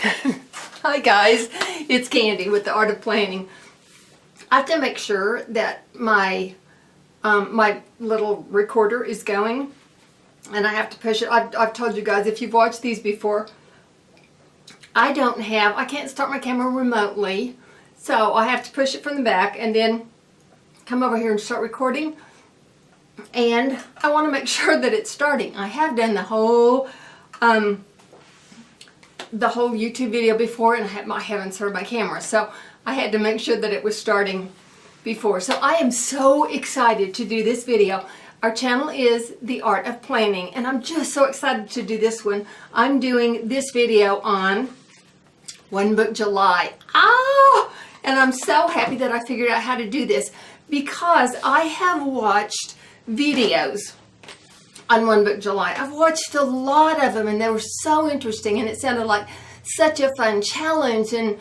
Hi guys, it's Candy with the Art of Planning. I have to make sure that my my little recorder is going, and I have to push it. I've told you guys, if you've watched these before, I can't start my camera remotely, so I have to push it from the back and then come over here and start recording. And I want to make sure that it's starting. I have done the whole YouTube video before, and I haven't started my camera, so I had to make sure that it was starting before. So I am so excited to do this video. Our channel is The Art of Planning, and I'm just so excited to do this one. I'm doing this video on One Book July. And I'm so happy that I figured out how to do this, because I have watched videos on One Book July. I've watched a lot of them, and they were so interesting, and it sounded like such a fun challenge, and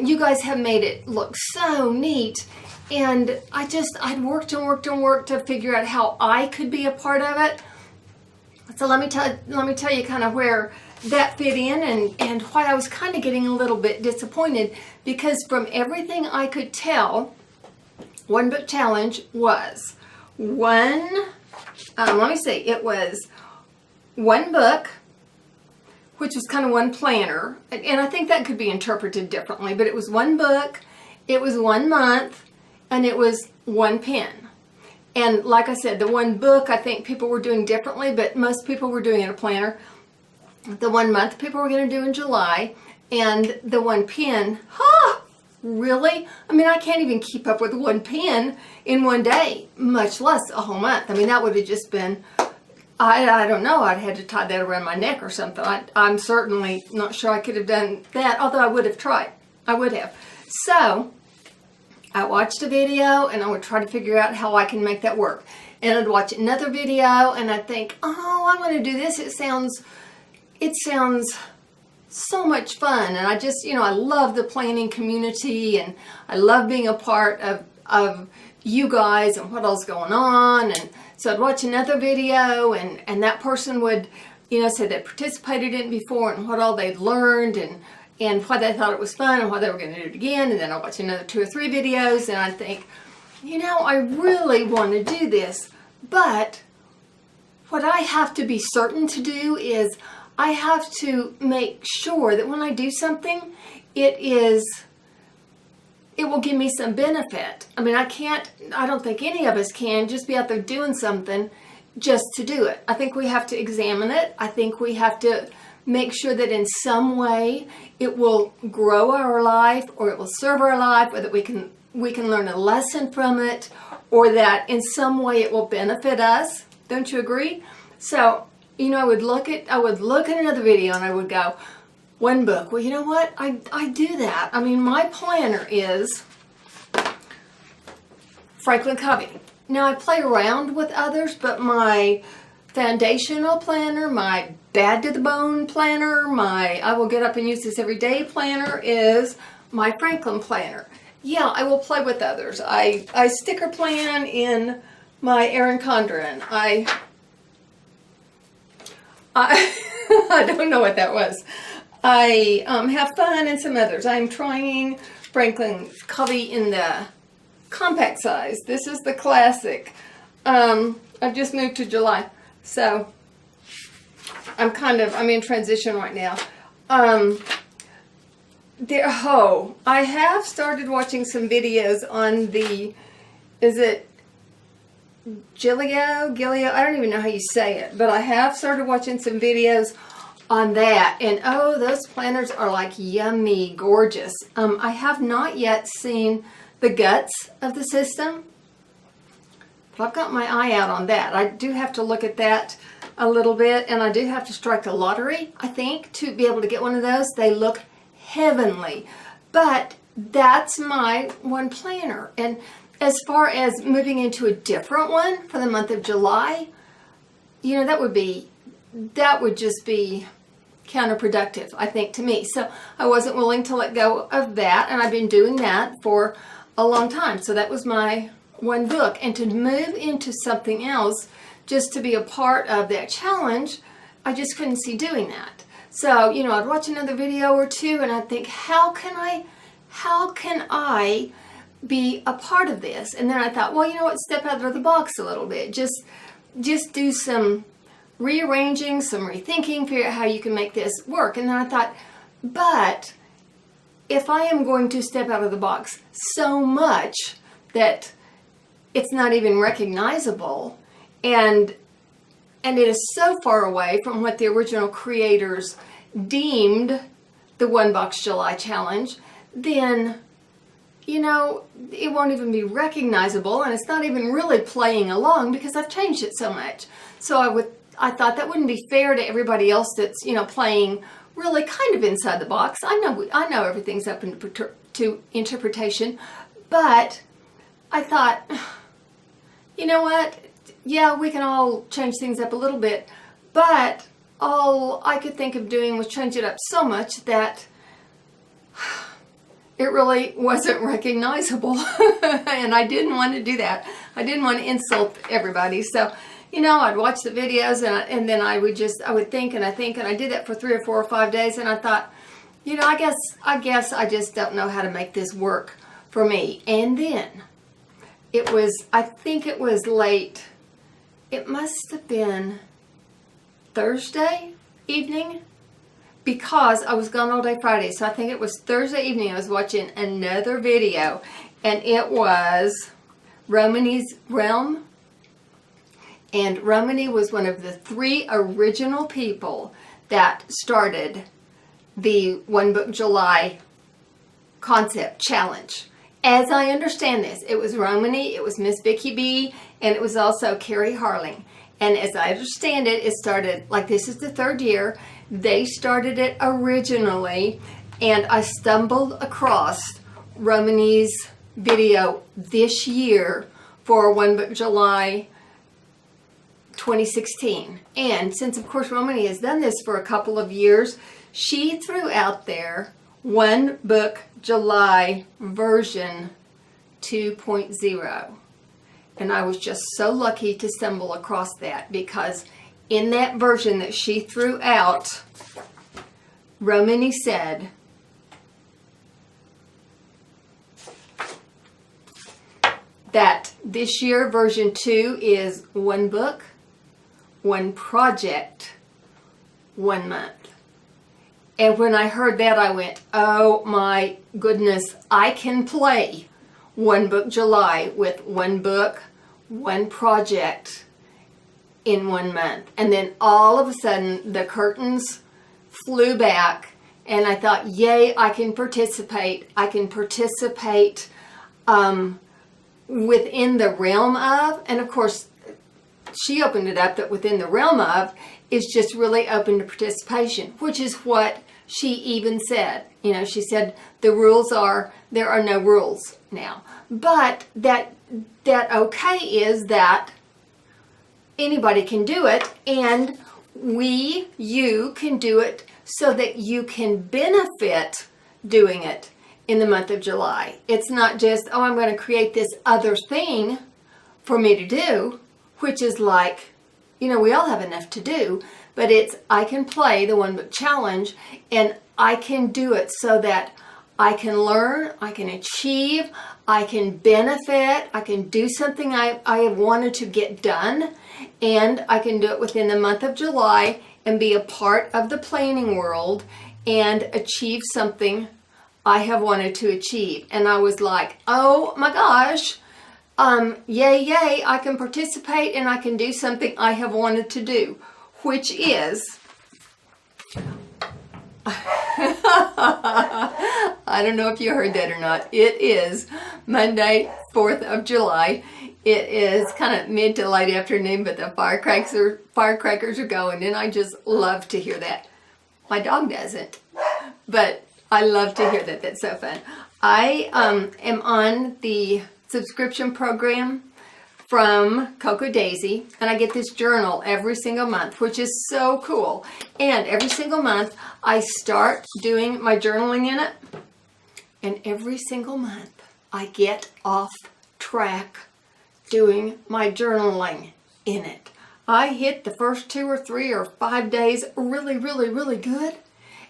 you guys have made it look so neat. And I'd worked and worked and worked to figure out how I could be a part of it. So let me tell you kind of where that fit in, and why I was kind of getting a little bit disappointed, because from everything I could tell, One Book Challenge was it was one book, which was kind of one planner, and I think that could be interpreted differently, but it was one book, it was 1 month, and it was one pen. And like I said, the one book, I think people were doing differently, but most people were doing it in a planner. The 1 month people were going to do in July, and the one pen, really? I mean, I can't even keep up with one pen in one day, much less a whole month. I mean, that would have just been, I don't know, I'd had to tie that around my neck or something. I'm certainly not sure I could have done that, although I would have tried. I would have. So I watched a video, and I would try to figure out how I can make that work. And I'd watch another video, and I'd think, oh, I'm going to do this. It sounds so much fun. And I just, I love the planning community, and I love being a part of you guys and what all's going on. And so I'd watch another video, and that person would, say they participated in it before, and what all they'd learned, and why they thought it was fun, and why they were going to do it again. And then I'd watch another 2 or 3 videos, and I'd think, I really want to do this, but what I have to be certain to do is I have to make sure that when I do something, it will give me some benefit. I mean, I don't think any of us can just be out there doing something just to do it. I think we have to examine it. I think we have to make sure that in some way it will grow our life, or it will serve our life, or that we can learn a lesson from it, or that in some way it will benefit us. Don't you agree? So, I would look at another video, and I would go, one book. Well, you know what? I do that. I mean, my planner is Franklin Covey. Now, I play around with others, but my foundational planner, my bad to the bone planner, my I will get up and use this every day planner is my Franklin planner. Yeah, I will play with others. I sticker plan in my Erin Condren. I don't know what that was. I have fun in some others. I'm trying Franklin Covey in the compact size. This is the classic. I've just moved to July, so I'm in transition right now. I have started watching some videos on is it Gilio? I don't even know how you say it, but I have started watching some videos on that, and oh, those planners are like yummy, gorgeous. I have not yet seen the guts of the system, but I've got my eye out on that. I do have to look at that a little bit, and I do have to strike a lottery, I think, to be able to get one of those. They look heavenly, but that's my one planner. And as far as moving into a different one for the month of July, that would just be counterproductive, I think, to me. So I wasn't willing to let go of that, and I've been doing that for a long time. So that was my one book. And to move into something else, just to be a part of that challenge, I just couldn't see doing that. So, you know, I'd watch another video or two and I'd think, how can I be a part of this? And then I thought, well, you know what, step out of the box a little bit. Just do some rearranging, some rethinking, figure out how you can make this work. And then I thought, but if I am going to step out of the box so much that it's not even recognizable, and it is so far away from what the original creators deemed the One Box July Challenge, then, you know, it won't even be recognizable, and it's not even really playing along because I've changed it so much. So I thought that wouldn't be fair to everybody else that's, you know, playing really kind of inside the box. I know everything's open to interpretation, but I thought, you know what? Yeah, we can all change things up a little bit, but all I could think of doing was change it up so much that it really wasn't recognizable. And I didn't want to do that. I didn't want to insult everybody. So, you know, I'd watch the videos and then I would think and I did that for 3 or 4 or 5 days, and I thought, you know, I guess I just don't know how to make this work for me. And then I think it was late. It must have been Thursday evening, because I was gone all day Friday. So I think it was Thursday evening I was watching another video, and it was RhomanysRealm. And Romany was one of the 3 original people that started the One Book July concept challenge. As I understand this, it was Romany, it was Miss Vicky B, and it was also Carrie Harling. And as I understand it, it started, like, this is the 3rd year. They started it originally, and I stumbled across Romany's video this year for One Book July 2016. And since, of course, Romany has done this for a couple of years, she threw out there One Book July version 2.0. And I was just so lucky to stumble across that, because in that version that she threw out, Romany said, that this year version 2 is 1 book, 1 project, 1 month. And when I heard that, I went, oh my goodness, I can play One Book July with 1 book, 1 project in 1 month. And then all of a sudden the curtains flew back, and I thought, yay, I can participate. I can participate within the realm of, and of course she opened it up that within the realm of is just really open to participation, which is what she even said. You know, she said the rules are, there are no rules now. But that okay is that anybody can do it, and you can do it so that you can benefit doing it in the month of July. It's not just, oh, I'm going to create this other thing for me to do, which is like, you know, we all have enough to do, but it's, I can play the One Book Challenge, and I can do it so that I can learn, I can achieve, I can benefit, I can do something I have wanted to get done, and I can do it within the month of July and be a part of the planning world and achieve something I have wanted to achieve. And I was like, oh my gosh, yay, I can participate and I can do something I have wanted to do, which is, I don't know if you heard that or not. It is Monday, 4th of July. It is kind of mid to late afternoon, but the firecrackers are going, and I just love to hear that. My dog doesn't, but I love to hear that. That's so fun. I am on the subscription program from Coco Daisy, and I get this journal every single month, which is so cool. And every single month I start doing my journaling in it, and every single month I get off track doing my journaling in it. I hit the first 2 or 3 or 5 days really, really, really good.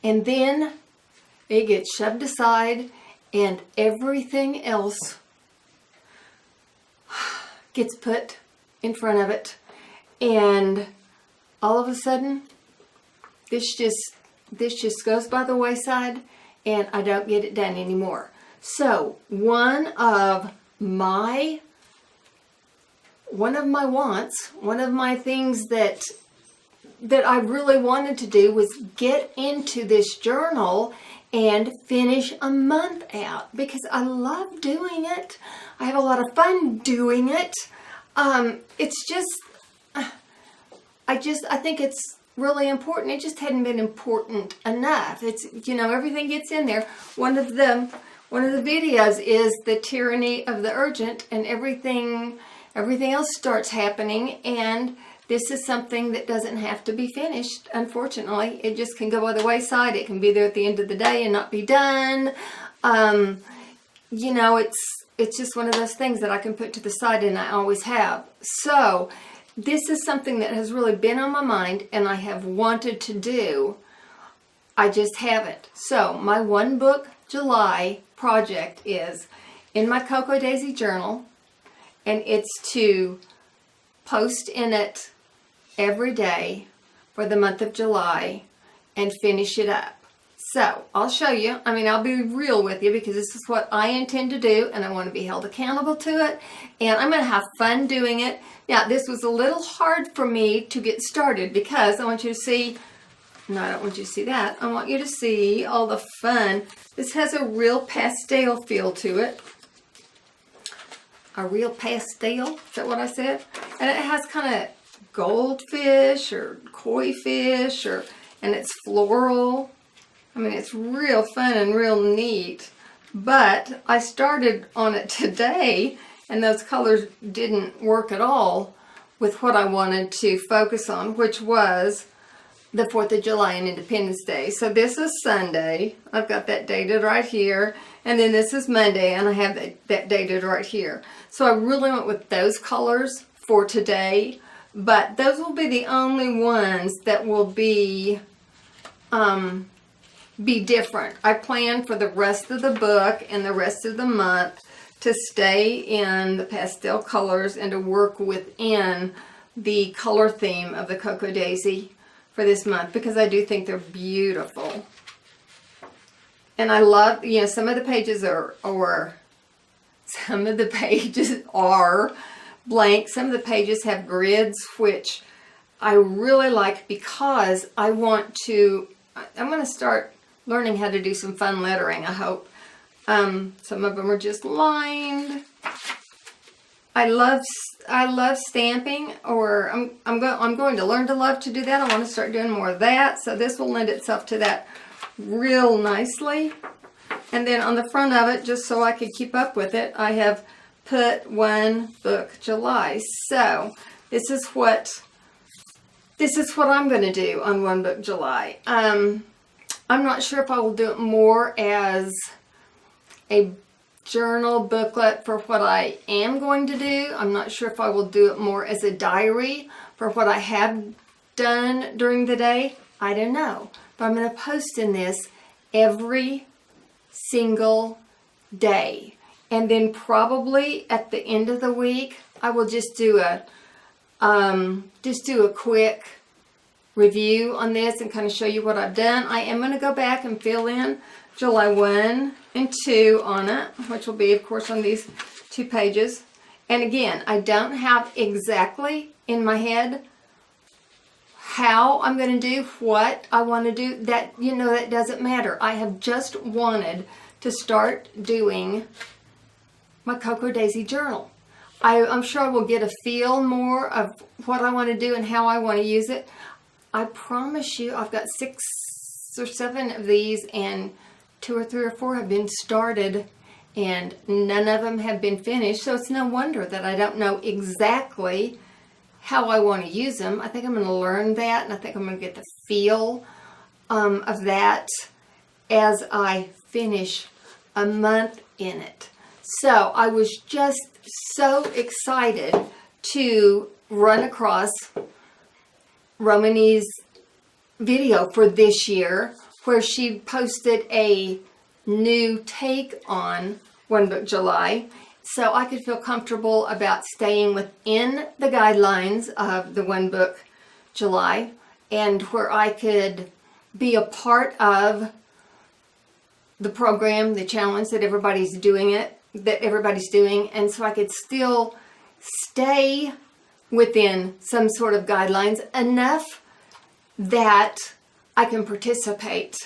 And then it gets shoved aside and everything else gets put in front of it. And all of a sudden, this just goes by the wayside and I don't get it done anymore. So one of my wants, one of my things that I really wanted to do was get into this journal and finish a month out because I love doing it. I have a lot of fun doing it. It's just, I think it's really important. It just hadn't been important enough. It's, you know, everything gets in there. One of the videos is the tyranny of the urgent, and everything else starts happening, and this is something that doesn't have to be finished, unfortunately. It just can go by the wayside. It can be there at the end of the day and not be done. You know, it's just one of those things that I can put to the side, and I always have. So this is something that has really been on my mind and I have wanted to do. I just haven't. So my One Book July project is in my Cocoa Daisy journal, and it's to post in it every day for the month of July and finish it up. So I'll show you. I mean, I'll be real with you because this is what I intend to do, and I want to be held accountable to it, and I'm going to have fun doing it. Now, this was a little hard for me to get started because I want you to see, no, I don't want you to see that. I want you to see all the fun. This has a real pastel feel to it. A real pastel, is that what I said? And it has kind of goldfish or koi fish, and it's floral. I mean, it's real fun and real neat. But I started on it today, and those colors didn't work at all with what I wanted to focus on, which was the 4th of July and Independence Day. So this is Sunday. I've got that dated right here. And then this is Monday, and I have that dated right here. So I really went with those colors for today. But those will be the only ones that will be different. I plan for the rest of the book and the rest of the month to stay in the pastel colors and to work within the color theme of the Cocoa Daisy for this month because I do think they're beautiful. And I love, you know, some of the pages are blank. Some of the pages have grids, which I really like because I'm going to start learning how to do some fun lettering, I hope. Some of them are just lined. I love stamping, or I'm going to learn to love to do that. I want to start doing more of that. So this will lend itself to that real nicely. And then on the front of it, just so I could keep up with it, I have put One Book July. So this is what I'm going to do on One Book July. I'm not sure if I will do it more as a journal booklet for what I am going to do. I'm not sure if I will do it more as a diary for what I have done during the day. I don't know. But I'm going to post in this every single day. And then probably at the end of the week, I will just do a quick review on this and kind of show you what I've done. I am going to go back and fill in July 1 and 2 on it, which will be, of course, on these 2 pages. And again, I don't have exactly in my head how I'm going to do what I want to do. That, you know, that doesn't matter. I have just wanted to start doing my Cocoa Daisy journal. I'm sure I will get a feel more of what I want to do and how I want to use it. I promise you, I've got 6 or 7 of these, and 2 or 3 or 4 have been started, and none of them have been finished. So it's no wonder that I don't know exactly how I want to use them. I think I'm going to learn that, and I think I'm going to get the feel of that as I finish a month in it. So I was just so excited to run across Romany's video for this year, where she posted a new take on One Book July, so I could feel comfortable about staying within the guidelines of the One Book July, and where I could be a part of the program, the challenge that everybody's doing, and so I could still stay within some sort of guidelines enough that I can participate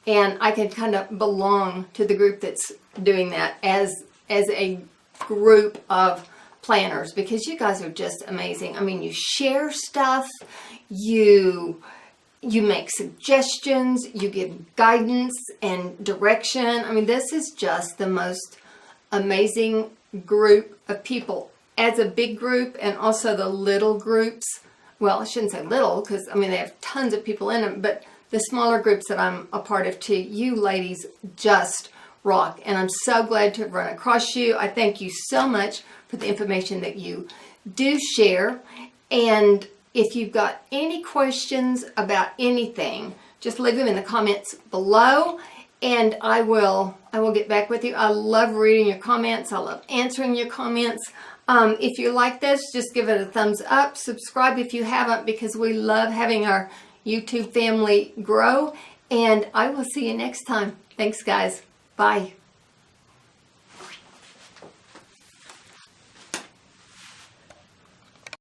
and I can kind of belong to the group that's doing that as a group of planners, because you guys are just amazing. I mean, you share stuff, you make suggestions, you give guidance and direction. I mean, this is just the most amazing group of people. As a big group, and also the little groups, well, I shouldn't say little, because I mean they have tons of people in them, but the smaller groups that I'm a part of too, you ladies just rock, and I'm so glad to have run across you. I thank you so much for the information that you do share, and if you've got any questions about anything, just leave them in the comments below, and I will get back with you. I love reading your comments. I love answering your comments. If you like this, just give it a thumbs up. Subscribe if you haven't, because we love having our YouTube family grow. And I will see you next time. Thanks, guys. Bye.